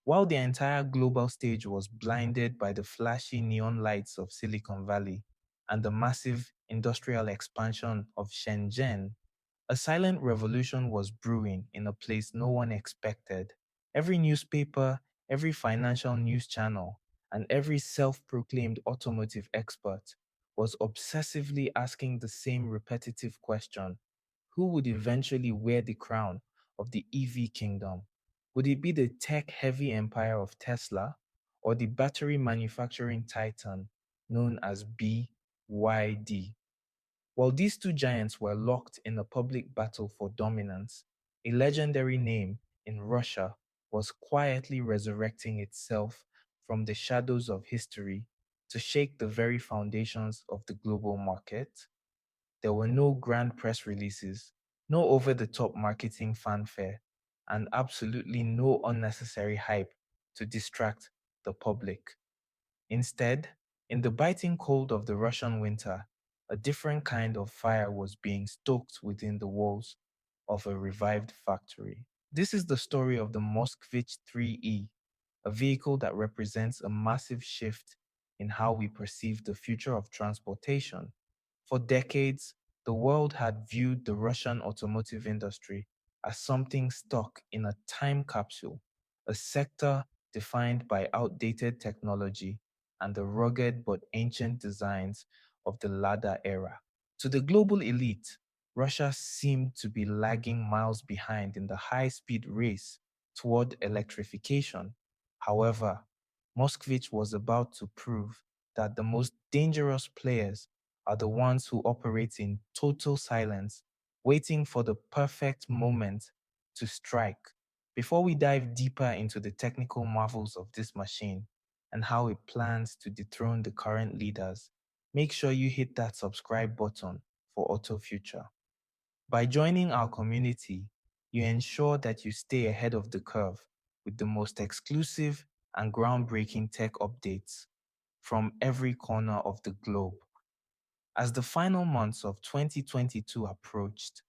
While the entire global stage was blinded by the flashy neon lights of Silicon Valley and the massive industrial expansion of Shenzhen, a silent revolution was brewing in a place no one expected. Every newspaper, every financial news channel, and every self proclaimed automotive expert was obsessively asking the same repetitive question: who would eventually wear the crown of the EV kingdom? Would it be the tech heavy empire of Tesla or the battery manufacturing titan known as BYD? While these two giants were locked in a public battle for dominance, a legendary name in Russia was quietly resurrecting itself from the shadows of history to shake the very foundations of the global market. There were no grand press releases, no over the top marketing fanfare, and absolutely no unnecessary hype to distract the public. Instead, in the biting cold of the Russian winter, a different kind of fire was being stoked within the walls of a revived factory. This is the story of the Moskvich 3E, a vehicle that represents a massive shift in how we perceive the future of transportation. For decades, the world had viewed the Russian automotive industry as something stuck in a time capsule, a sector defined by outdated technology and the rugged but ancient designs of the Lada era. To the global elite, Russia seemed to be lagging miles behind in the high speed race toward electrification. However, Moskvich was about to prove that the most dangerous players are the ones who operate in total silence, waiting for the perfect moment to strike. Before we dive deeper into the technical marvels of this machine and how it plans to dethrone the current leaders, make sure you hit that subscribe button for AutoFuture. By joining our community, you ensure that you stay ahead of the curve with the most exclusive and groundbreaking tech updates from every corner of the globe. As the final months of 2022 approached,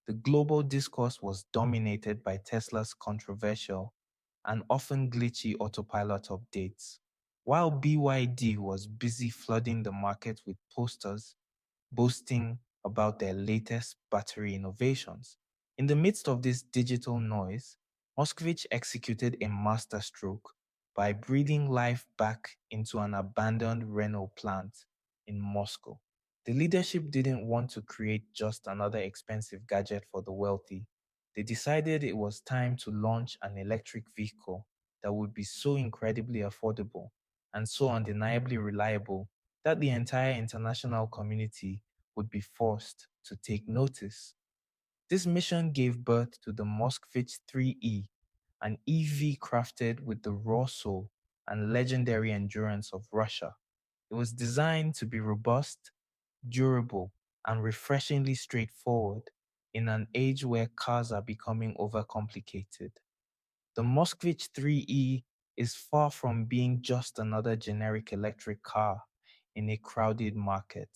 the global discourse was dominated by Tesla's controversial and often glitchy autopilot updates, while BYD was busy flooding the market with posters boasting about their latest battery innovations. In the midst of this digital noise, Moskvich executed a masterstroke by breathing life back into an abandoned Renault plant in Moscow. The leadership didn't want to create just another expensive gadget for the wealthy. They decided it was time to launch an electric vehicle that would be so incredibly affordable and so undeniably reliable that the entire international community would be forced to take notice. This mission gave birth to the Moskvich 3E, an EV crafted with the raw soul and legendary endurance of Russia. It was designed to be robust, durable, and refreshingly straightforward in an age where cars are becoming overcomplicated. The Moskvich 3E is far from being just another generic electric car in a crowded market.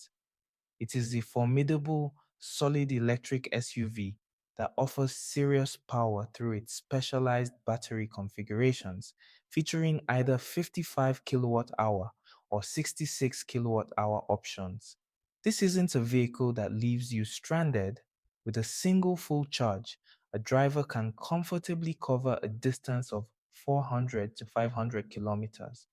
It is a formidable, solid electric SUV that offers serious power through its specialized battery configurations, featuring either 55 kilowatt hour or 66 kilowatt hour options. This isn't a vehicle that leaves you stranded. With a single full charge, a driver can comfortably cover a distance of 400 to 500 kilometers.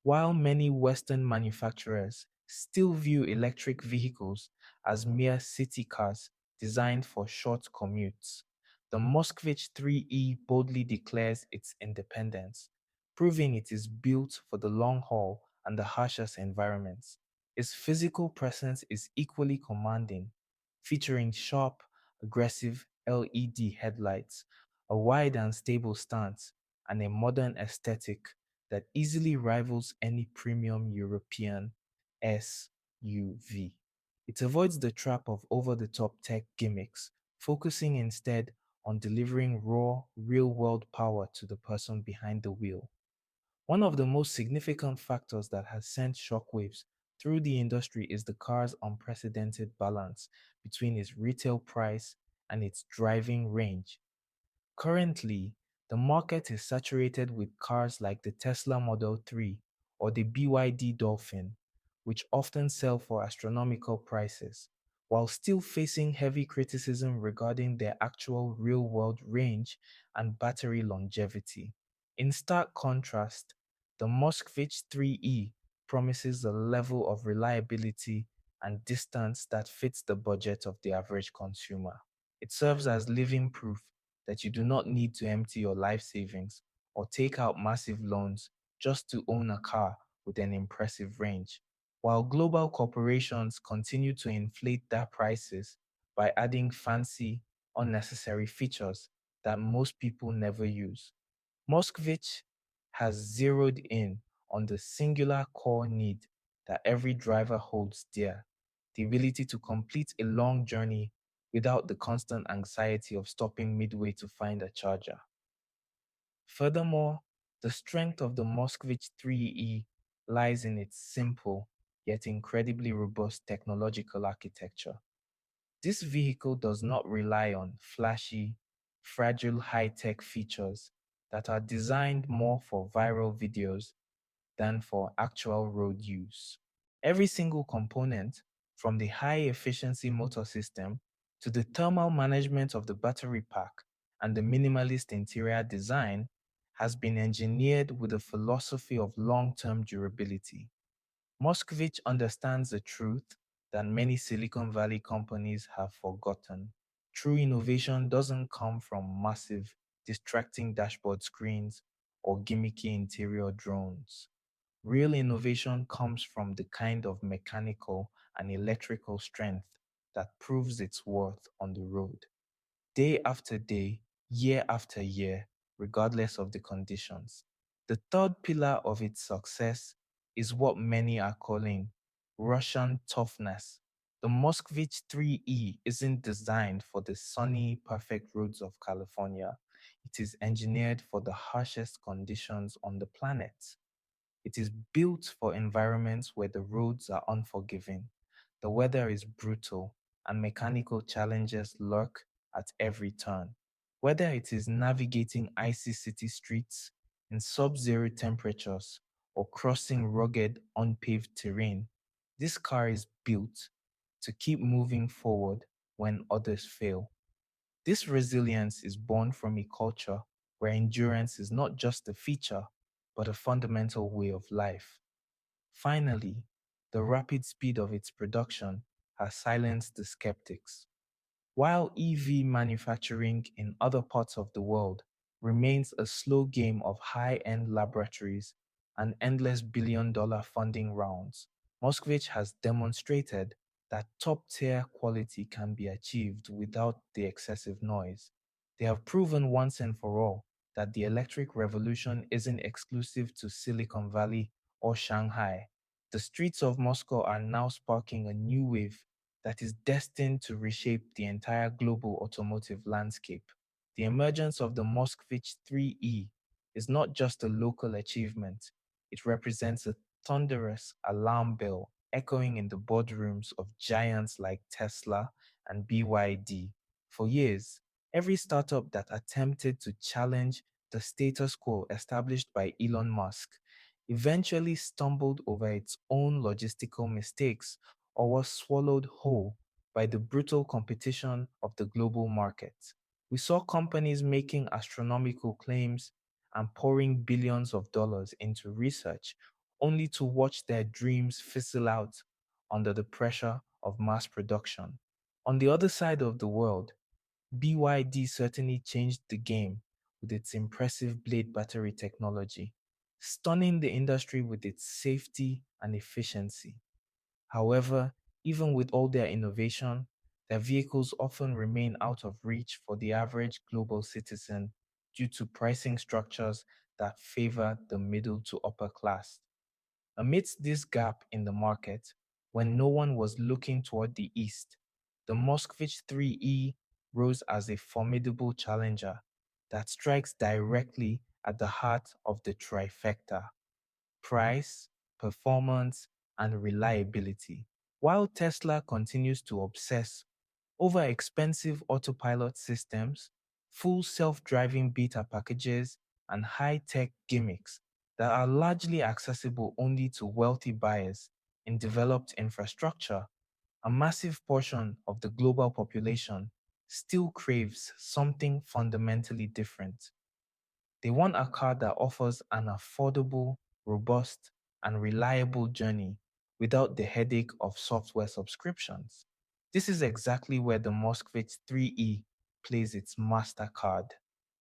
While many Western manufacturers still view electric vehicles as mere city cars designed for short commutes, the Moskvich 3E boldly declares its independence, proving it is built for the long haul and the harshest environments. Its physical presence is equally commanding, featuring sharp, aggressive LED headlights, a wide and stable stance, and a modern aesthetic that easily rivals any premium European SUV. It avoids the trap of over the top tech gimmicks, focusing instead on delivering raw, real world power to the person behind the wheel. One of the most significant factors that has sent shockwaves through the industry is the car's unprecedented balance between its retail price and its driving range. Currently, The market is saturated with cars like the Tesla Model 3 or the BYD Dolphin, which often sell for astronomical prices, while still facing heavy criticism regarding their actual real world range and battery longevity. In stark contrast, the Moskvich 3E promises a level of reliability and distance that fits the budget of the average consumer. It serves as living proof that you do not need to empty your life savings or take out massive loans just to own a car with an impressive range. While global corporations continue to inflate their prices by adding fancy, unnecessary features that most people never use, Moskvich has zeroed in on the singular core need that every driver holds dear: the ability to complete a long journey without the constant anxiety of stopping midway to find a charger. Furthermore, the strength of the Moskvich 3E lies in its simple yet incredibly robust technological architecture. This vehicle does not rely on flashy, fragile high-tech features that are designed more for viral videos than for actual road use. Every single component, from the high-efficiency motor system to the thermal management of the battery pack and the minimalist interior design, has been engineered with a philosophy of long-term durability. Moskovich understands the truth that many Silicon Valley companies have forgotten. True innovation doesn't come from massive, distracting dashboard screens or gimmicky interior drones. Real innovation comes from the kind of mechanical and electrical strength that proves its worth on the road, day after day, year after year, regardless of the conditions. The third pillar of its success is what many are calling Russian toughness. The Moskvich 3E isn't designed for the sunny, perfect roads of California. It is engineered for the harshest conditions on the planet. It is built for environments where the roads are unforgiving, the weather is brutal, and mechanical challenges lurk at every turn. Whether it is navigating icy city streets in sub zero temperatures or crossing rugged, unpaved terrain, this car is built to keep moving forward when others fail. This resilience is born from a culture where endurance is not just a feature, but a fundamental way of life. Finally, the rapid speed of its production has silenced the skeptics. While EV manufacturing in other parts of the world remains a slow game of high end laboratories and endless billion-dollar funding rounds, Moskvich has demonstrated that top tier quality can be achieved without the excessive noise. They have proven once and for all that the electric revolution isn't exclusive to Silicon Valley or Shanghai. The streets of Moscow are now sparking a new wave that is destined to reshape the entire global automotive landscape. The emergence of the Moskvich 3E is not just a local achievement, it represents a thunderous alarm bell echoing in the boardrooms of giants like Tesla and BYD. For years, every startup that attempted to challenge the status quo established by Elon Musk eventually stumbled over its own logistical mistakes or was swallowed whole by the brutal competition of the global market. We saw companies making astronomical claims and pouring billions of dollars into research only to watch their dreams fizzle out under the pressure of mass production. On the other side of the world, BYD certainly changed the game with its impressive blade battery technology, stunning the industry with its safety and efficiency. However, even with all their innovation, their vehicles often remain out of reach for the average global citizen due to pricing structures that favor the middle to upper class. Amidst this gap in the market, when no one was looking toward the east, the Moskvich 3E rose as a formidable challenger that strikes directly at the heart of the trifecta: price, performance, and reliability. While Tesla continues to obsess over expensive autopilot systems, full self-driving beta packages, and high-tech gimmicks that are largely accessible only to wealthy buyers in developed infrastructure. A massive portion of the global population still craves something fundamentally different. They want a car that offers an affordable, robust, and reliable journey without the headache of software subscriptions. This is exactly where the Moskvich 3E plays its MasterCard,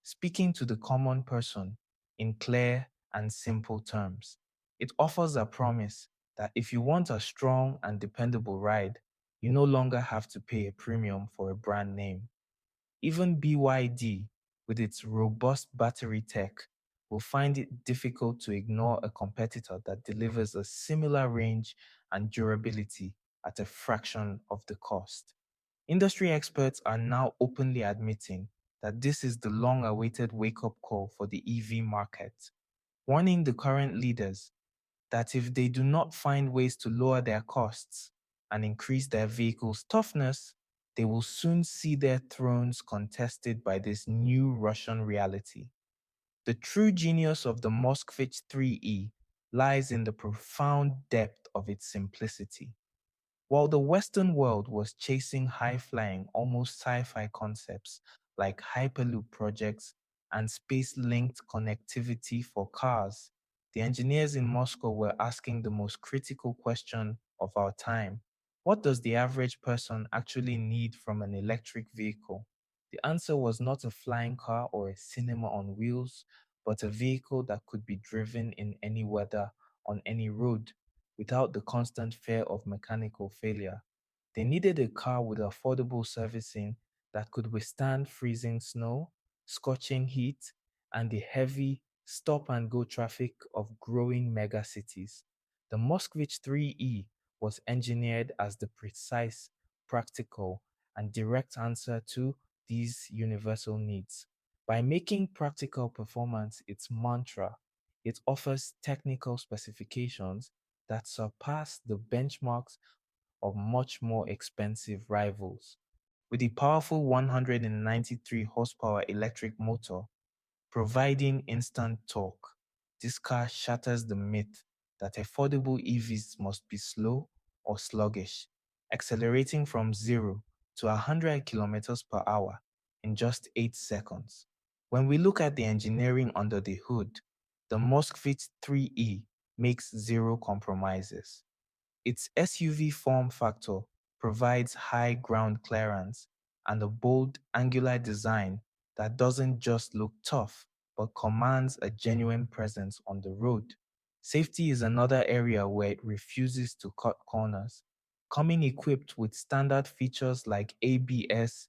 speaking to the common person in clear and simple terms. It offers a promise that if you want a strong and dependable ride, you no longer have to pay a premium for a brand name. Even BYD, with its robust battery tech, will find it difficult to ignore a competitor that delivers a similar range and durability at a fraction of the cost. Industry experts are now openly admitting that this is the long awaited wake up call for the EV market, warning the current leaders that if they do not find ways to lower their costs and increase their vehicles' toughness, they will soon see their thrones contested by this new Russian reality. The true genius of the Moskvich 3E lies in the profound depth of its simplicity. While the Western world was chasing high flying, almost sci fi concepts like Hyperloop projects and space linked connectivity for cars, the engineers in Moscow were asking the most critical question of our time: what does the average person actually need from an electric vehicle? The answer was not a flying car or a cinema on wheels, but a vehicle that could be driven in any weather, on any road, without the constant fear of mechanical failure. They needed a car with affordable servicing that could withstand freezing snow, scorching heat, and the heavy stop and go traffic of growing megacities. The Moskvich 3E was engineered as the precise, practical, and direct answer to these universal needs. By making practical performance its mantra, it offers technical specifications that surpass the benchmarks of much more expensive rivals. With a powerful 193 horsepower electric motor providing instant torque, this car shatters the myth that affordable EVs must be slow or sluggish, accelerating from 0 to 100 kilometers per hour in just 8 seconds. When we look at the engineering under the hood, the Moskvich 3E makes zero compromises. Its SUV form factor provides high ground clearance and a bold, angular design that doesn't just look tough, but commands a genuine presence on the road. Safety is another area where it refuses to cut corners, coming equipped with standard features like ABS,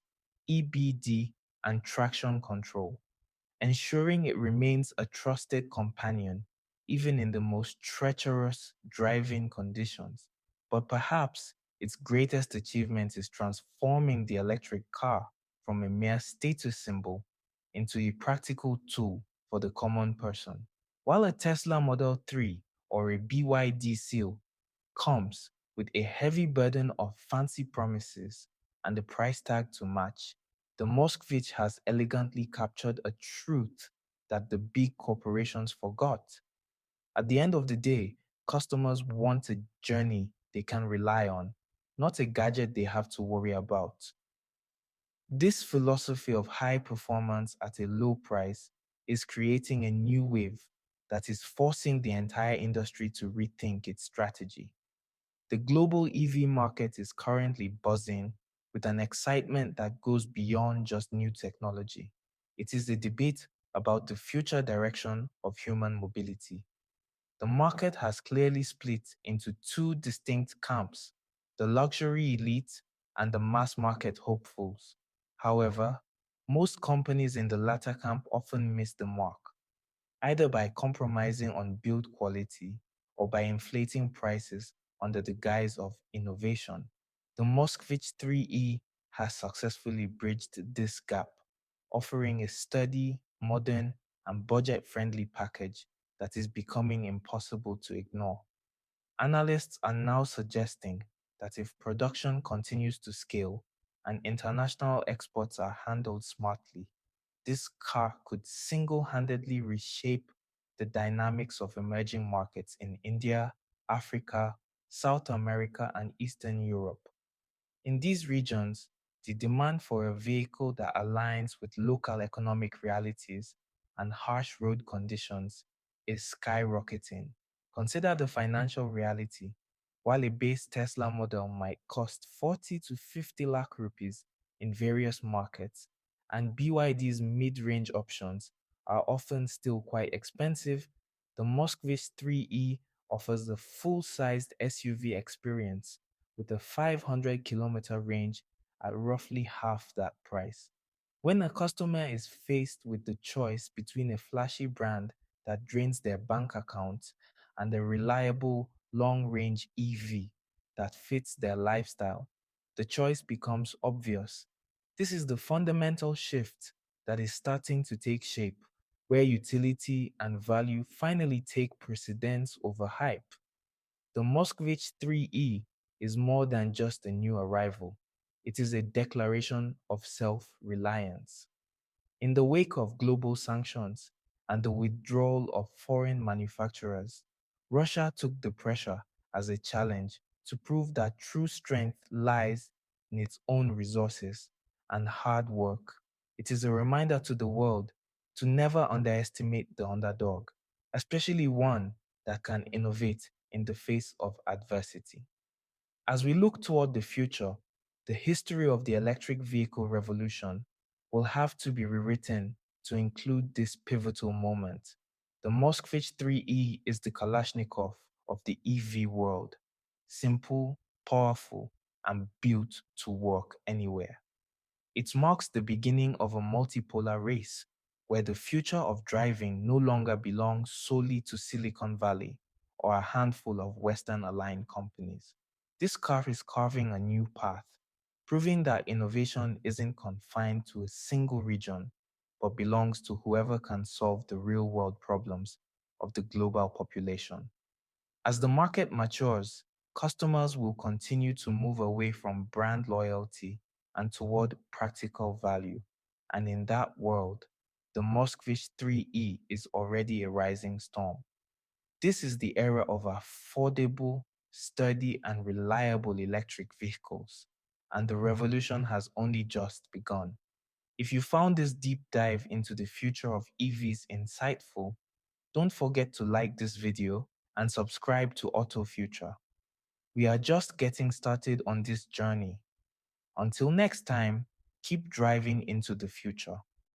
EBD, and traction control, ensuring it remains a trusted companion even in the most treacherous driving conditions. But perhaps its greatest achievement is transforming the electric car from a mere status symbol into a practical tool for the common person. While a Tesla Model 3 or a BYD Seal comes with a heavy burden of fancy promises and a price tag to match, the Moskvich has elegantly captured a truth that the big corporations forgot. At the end of the day, customers want a journey they can rely on, not a gadget they have to worry about. This philosophy of high performance at a low price is creating a new wave that is forcing the entire industry to rethink its strategy. The global EV market is currently buzzing with an excitement that goes beyond just new technology. It is a debate about the future direction of human mobility. The market has clearly split into two distinct camps: the luxury elite and the mass market hopefuls. However, most companies in the latter camp often miss the mark, either by compromising on build quality or by inflating prices under the guise of innovation. The Moskvich 3E has successfully bridged this gap, offering a sturdy, modern, and budget friendly package that is becoming impossible to ignore. Analysts are now suggesting that if production continues to scale and international exports are handled smartly, this car could single-handedly reshape the dynamics of emerging markets in India, Africa, South America, and Eastern Europe. In these regions, the demand for a vehicle that aligns with local economic realities and harsh road conditions is skyrocketing. Consider the financial reality. While a base Tesla model might cost 40 to 50 lakh rupees in various markets, and BYD's mid-range options are often still quite expensive, the Moskvich 3E offers the full-sized SUV experience with a 500-kilometer range at roughly half that price. When a customer is faced with the choice between a flashy brand that drains their bank account and a reliable long range EV that fits their lifestyle, the choice becomes obvious. This is the fundamental shift that is starting to take shape, where utility and value finally take precedence over hype. The Moskvich 3E is more than just a new arrival. It is a declaration of self-reliance. In the wake of global sanctions and the withdrawal of foreign manufacturers, Russia took the pressure as a challenge to prove that true strength lies in its own resources and hard work. It is a reminder to the world to never underestimate the underdog, especially one that can innovate in the face of adversity. As we look toward the future, the history of the electric vehicle revolution will have to be rewritten to include this pivotal moment. The Moskvich 3E is the Kalashnikov of the EV world, simple, powerful, and built to work anywhere. It marks the beginning of a multipolar race where the future of driving no longer belongs solely to Silicon Valley or a handful of Western aligned companies. This car is carving a new path, proving that innovation isn't confined to a single region, but belongs to whoever can solve the real world problems of the global population. As the market matures, customers will continue to move away from brand loyalty and toward practical value. And in that world, the Moskvich 3E is already a rising storm. This is the era of affordable, sturdy, and reliable electric vehicles, and the revolution has only just begun. If you found this deep dive into the future of EVs insightful, don't forget to like this video and subscribe to AutoFuture. We are just getting started on this journey. Until next time, keep driving into the future.